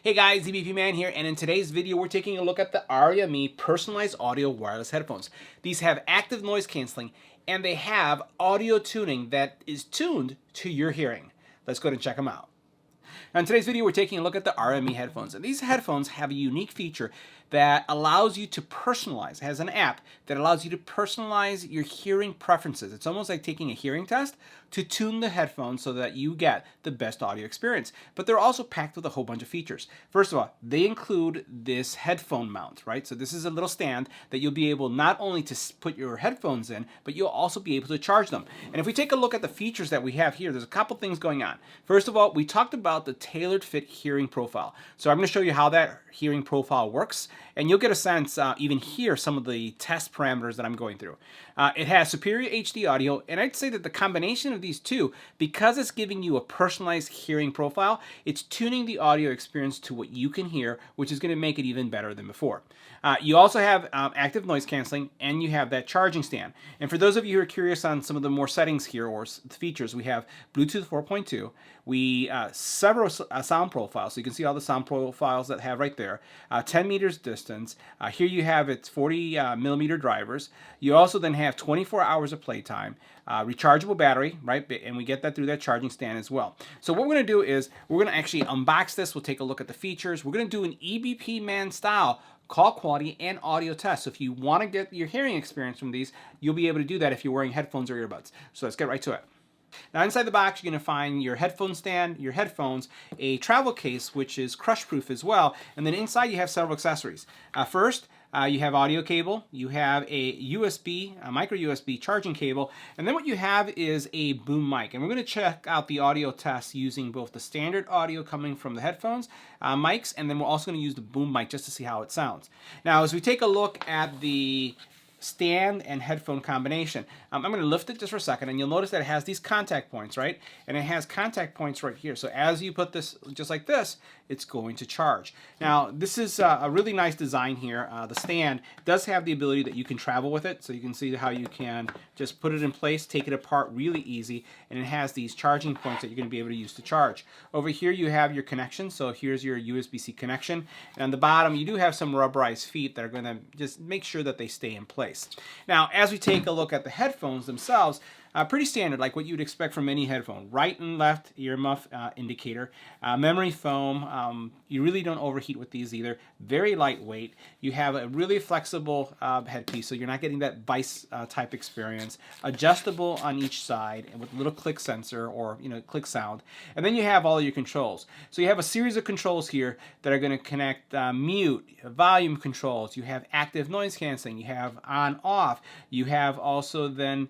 Hey guys, EBPMAN here, and in today's video we're taking a look at the Aria personalized audio wireless headphones. These have active noise canceling and they have audio tuning that is tuned to your hearing. Let's go ahead and check them out. Now in today's video we're taking a look at the Aria headphones, and these headphones have a unique feature that allows you to personalize. It has an app that allows you to personalize your hearing preferences. It's almost like taking a hearing test to tune the headphones so that you get the best audio experience. But they're also packed with a whole bunch of features. First of all, they include this headphone mount, right? So this is a little stand that you'll be able not only to put your headphones in, but you'll also be able to charge them. And if we take a look at the features that we have here, there's a couple things going on. First of all, we talked about the tailored fit hearing profile. So I'm going to show you how that hearing profile works, and you'll get a sense, even here, some of the test parameters that I'm going through. It has superior HD audio, and I'd say that the combination of these two, because it's giving you a personalized hearing profile, it's tuning the audio experience to what you can hear, which is going to make it even better than before. You also have active noise canceling, and you have that charging stand. And for those of you who are curious on some of the more settings here or features, we have Bluetooth 4.2. We several sound profiles, so you can see all the sound profiles that have right there. 10 meters distance. Here you have its 40 millimeter drivers. You also then have 24 hours of playtime, rechargeable battery, right? And we get that through that charging stand as well. So what we're going to do is we're going to actually unbox this. We'll take a look at the features. We're going to do an EBPMAN style call quality and audio test. So if you want to get your hearing experience from these, you'll be able to do that if you're wearing headphones or earbuds. So let's get right to it. Now inside the box you're going to find your headphone stand, your headphones, a travel case which is crush proof as well, and then inside you have several accessories. First, you have audio cable, you have a micro USB charging cable, and then what you have is a boom mic. And we're going to check out the audio test using both the standard audio coming from the headphones, mics, and then we're also going to use the boom mic just to see how it sounds. Now as we take a look at the stand and headphone combination, I'm going to lift it just for a second, and you'll notice that it has these contact points, right? And it has contact points right here. So as you put this just like this, it's going to charge. Now this is a really nice design here. The stand does have the ability that you can travel with it, so you can see how you can just put it in place, take it apart really easy, and it has these charging points that you're going to be able to use to charge. Over here you have your connection, so here's your USB-C connection, and on the bottom you do have some rubberized feet that are going to just make sure that they stay in place. Now, as we take a look at the headphones themselves, pretty standard, like what you'd expect from any headphone. Right and left earmuff indicator, memory foam. You really don't overheat with these either. Very lightweight. You have a really flexible headpiece, so you're not getting that vice type experience. Adjustable on each side, and with a little click sensor or click sound. And then you have all of your controls. So you have a series of controls here that are going to connect mute, volume controls. You have active noise canceling. You have on off. You have also then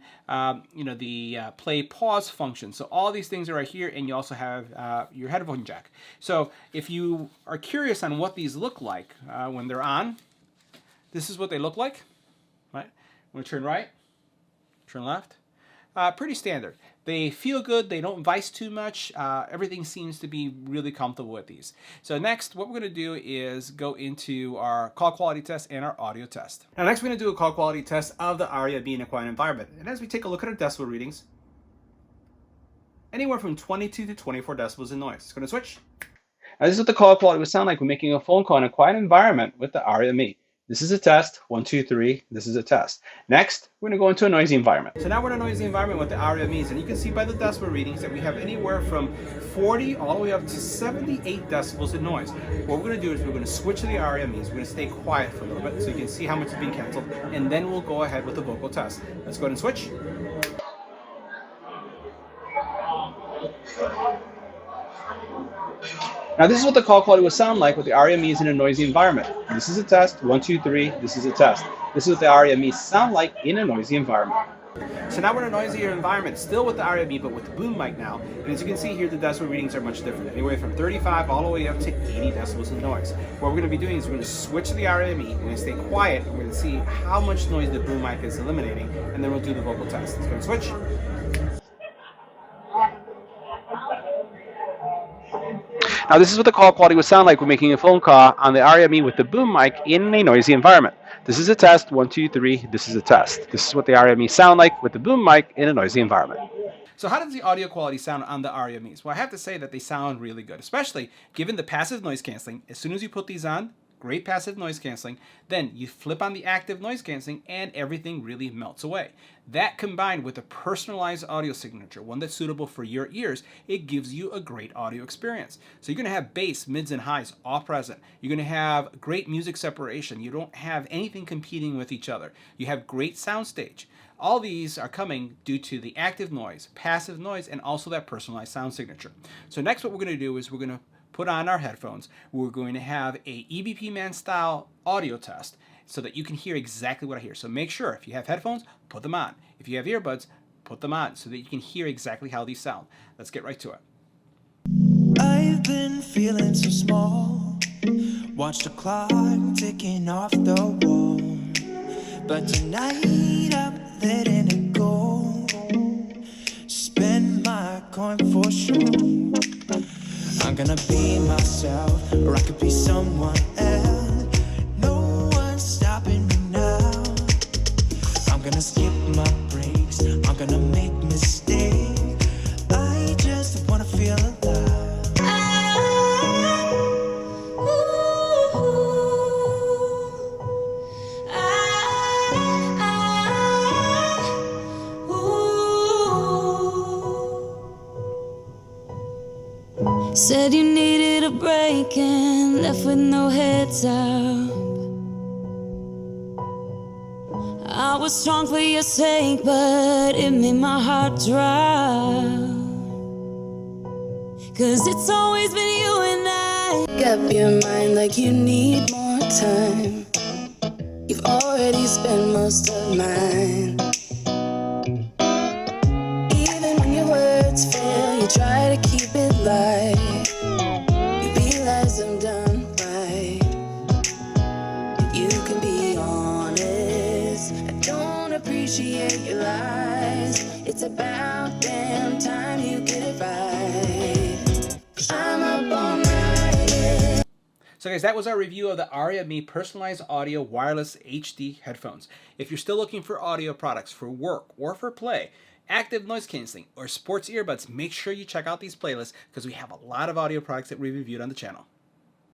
the play pause function. So all these things are right here, and you also have your headphone jack. So if you are curious on what these look like when they're on, this is what they look like. Right? I'm going to turn right, turn left. Pretty standard. They feel good. They don't vice too much. Everything seems to be really comfortable with these. So next, what we're going to do is go into our call quality test and our audio test. Now next, we're going to do a call quality test of the Aria in a quiet environment. And as we take a look at our decibel readings, anywhere from 22 to 24 decibels in noise. It's going to switch. Now this is what the call quality would sound like when making a phone call in a quiet environment with the Aria. This is a test. 1, 2, 3. This is a test. Next, we're going to go into a noisy environment. So now we're in a noisy environment with the Aria, and you can see by the decibel readings that we have anywhere from 40 all the way up to 78 decibels in noise. What we're going to do is we're going to switch to the Aria. We're going to stay quiet for a little bit so you can see how much is being canceled, and then we'll go ahead with the vocal test. Let's go ahead and switch. Now this is what the call quality would sound like with the Aria in a noisy environment. This is a test. 1, 2, 3. This is a test. This is what the Aria sound like in a noisy environment. So now we're in a noisier environment, still with the Aria but with the boom mic now. And as you can see here, the decibel readings are much different. Anywhere from 35 all the way up to 80 decibels in noise. What we're going to be doing is we're going to switch to the Aria, we're going to stay quiet, and we're going to see how much noise the boom mic is eliminating, and then we'll do the vocal test. Let's go and switch. Now this is what the call quality would sound like when making a phone call on the Aria with the boom mic in a noisy environment. This is a test. 1, 2, 3. This is a test. This is what the Aria sound like with the boom mic in a noisy environment. So how does the audio quality sound on the Aria Mi's? Well, I have to say that they sound really good, especially given the passive noise canceling. As soon as you put these on, great passive noise canceling. Then you flip on the active noise canceling and everything really melts away. That combined with a personalized audio signature, one that's suitable for your ears, it gives you a great audio experience. So you're going to have bass, mids, and highs all present. You're going to have great music separation. You don't have anything competing with each other. You have great soundstage. All these are coming due to the active noise, passive noise, and also that personalized sound signature. So next what we're going to do is we're going to put on our headphones. We're going to have a EBPMAN style audio test so that you can hear exactly what I hear. So make sure if you have headphones, put them on. If you have earbuds, put them on so that you can hear exactly how these sound. Let's get right to it. I've been feeling so small. Watch the clock ticking off the wall. But tonight I'm letting it go. Spend my coin for sure. I'm gonna be myself, or I could be someone else. No one's stopping me now. I'm gonna skip my breaks, I'm gonna make mistakes. I just wanna feel alive. Said you needed a break and left with no heads up. I was strong for your sake, but it made my heart drop. 'Cause it's always been you and I. Make up your mind like you need more time. You've already spent most of mine. Even when your words fail, you try to keep it light. You realize I'm done right. You can be honest. I don't appreciate your lies. It's about damn time you get it right. I'm up all night. So guys, that was our review of the Aria Me Personalized Audio Wireless HD headphones. If you're still looking for audio products for work or for play, active noise canceling, or sports earbuds, make sure you check out these playlists because we have a lot of audio products that we reviewed on the channel.